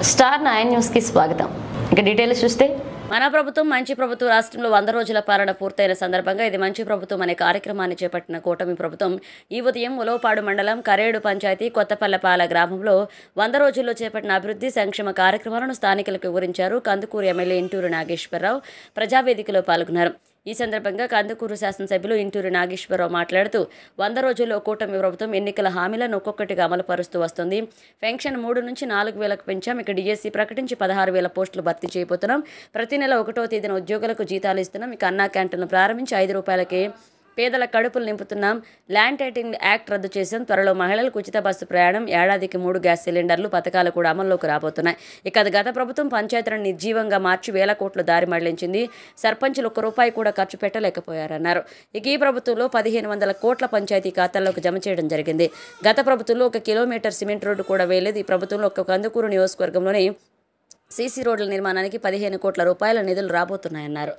Star 9 news కి స్వాగతం. ఇక డీటెయిల్స్ చూస్తే మన ప్రభుత్వం మంచి ప్రభుత్వం రాష్ట్రంలో 100 రోజుల పాలన పూర్తయిన సందర్భంగా ఇది మంచి ప్రభుత్వం అనే కార్యక్రమాన్ని చేపట్టిన కూటమి ప్రభుత్వం ఈ ఉదయం ఉలవపాడు మండలం కరేడు పంచాయతీ కొత్తపల్లపాల గ్రామంలో 100 రోజుల్లో చేపట్టిన అభివృద్ధి సంక్షేమ కార్యక్రమాలను స్థానికులకు వివరించారు. కందుకూరు ఎమ్మెల్యే ఇంటూరు నాగేశ్వరరావు ప్రజావేదికలో పాల్గొన్నారు. ఈ సందర్భంగా కందుకూరు శాసనసభ్యులు ఇంటూరు నాగేశ్వరరావు మాట్లాడుతూ 100 రోజుల్లో కూటమి ప్రభుత్వం ఎన్నికల హామీలను ఒక్కొక్కటిగా అమలు పరుస్తూ వస్తుంది. పెన్షన్ 3 నుంచి 4,000కు పెంచాం. ఇక డిఎస్సి ప్రకటించి 16,000 పోస్టులు భర్తీ చేయబోతున్నాం. ప్రతి నెల 1వ తేదీన ఉద్యోగులకు జీతాలు ఇస్తున్నాం. ఇక అన్నా క్యాంటీన్లు ప్రారంభించి 5 రూపాయలకే పేదల కడుపులు నింపుతున్నాం. ల్యాండ్ టైటిలింగ్ యాక్ట్ రద్దు చేసాం. త్వరలో మహిళలకు ఉచిత బస్సు ప్రయాణం, ఏడాదికి 3 గ్యాస్ సిలిండర్లు పథకాలు కూడా అమల్లోకి రాబోతున్నాయి. ఇక గత ప్రభుత్వం పంచాయతీలను నిర్జీవంగా మార్చి వేల కోట్లు దారి మళ్లించింది. సర్పంచులు 1 రూపాయి కూడా ఖర్చు పెట్టలేకపోయారన్నారు. ఇక ఈ ప్రభుత్వంలో 1,500 కోట్ల పంచాయతీ ఖాతాల్లోకి జమ చేయడం జరిగింది. గత ప్రభుత్వంలో 1 కిలోమీటర్ సిమెంట్ రోడ్డు కూడా వేయలేదు. ఈ ప్రభుత్వంలో ఒక కందుకూరు నియోజకవర్గంలోని సీసీ రోడ్ల నిర్మాణానికి 15 కోట్ల రూపాయల నిధులు రాబోతున్నాయన్నారు.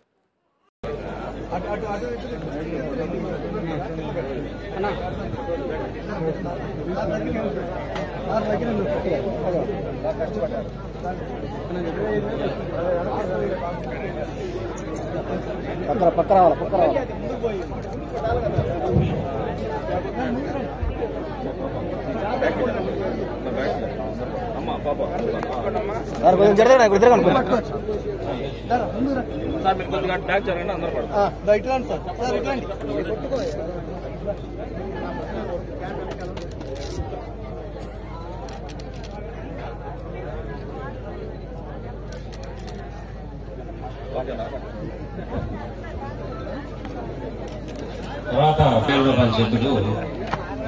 తర్వాత పేరు పరిస్థితులు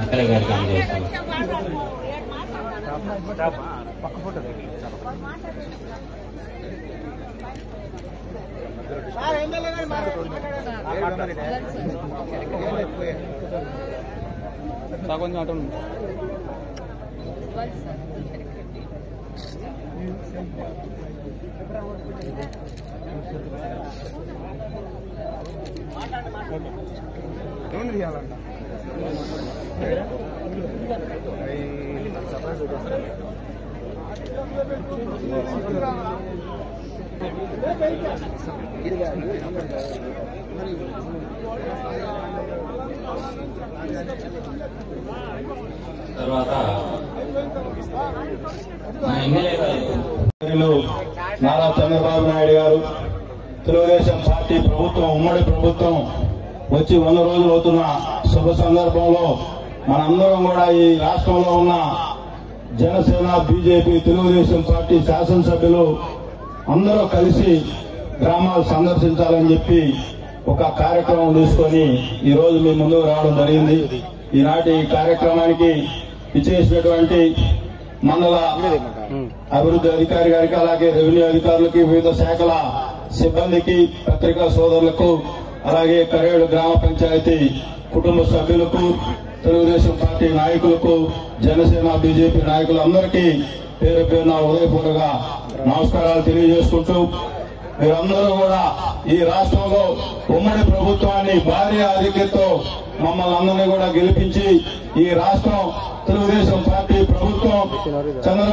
ఎమ్మెల్యే గారికి అందజేస్తాం. తర్వాత మన ఎమ్మెల్యే గారు నారా చంద్రబాబు నాయుడు గారు తెలుగుదేశం పార్టీ ప్రభుత్వం ఉమ్మడి ప్రభుత్వం వచ్చి 100 రోజులు అవుతున్న శుభ సందర్భంలో మనందరం కూడా ఈ రాష్ట్రంలో ఉన్న జనసేన, బీజేపీ, తెలుగుదేశం పార్టీ శాసనసభ్యులు అందరూ కలిసి గ్రామాలు సందర్శించాలని చెప్పి ఒక కార్యక్రమం తీసుకొని ఈ రోజు మీ ముందుకు రావడం జరిగింది. ఈనాటి కార్యక్రమానికి ఇచ్చేసినటువంటి మండల అభివృద్ధి అధికారి గారికి, అలాగే రెవెన్యూ అధికారులకి, వివిధ శాఖల సిబ్బందికి, పత్రికా సోదరులకు, అలాగే కరేడు గ్రామ పంచాయతీ కుటుంబ సభ్యులకు, తెలుగుదేశం పార్టీ నాయకులకు, జనసేన, బీజేపీ నాయకులందరికీ పేరు పేరున హృదయపూర్వక నమస్కారాలు తెలియజేసుకుంటూ, మీరందరూ కూడా ఈ రాష్ట్రంలో ఉమ్మడి ప్రభుత్వాన్ని భారీ ఆధిక్యతతో మమ్మల్ని అందరినీ కూడా గెలిపించి ఈ రాష్ట్రం తెలుగుదేశం పార్టీ ప్రభుత్వం చంద్రబాబు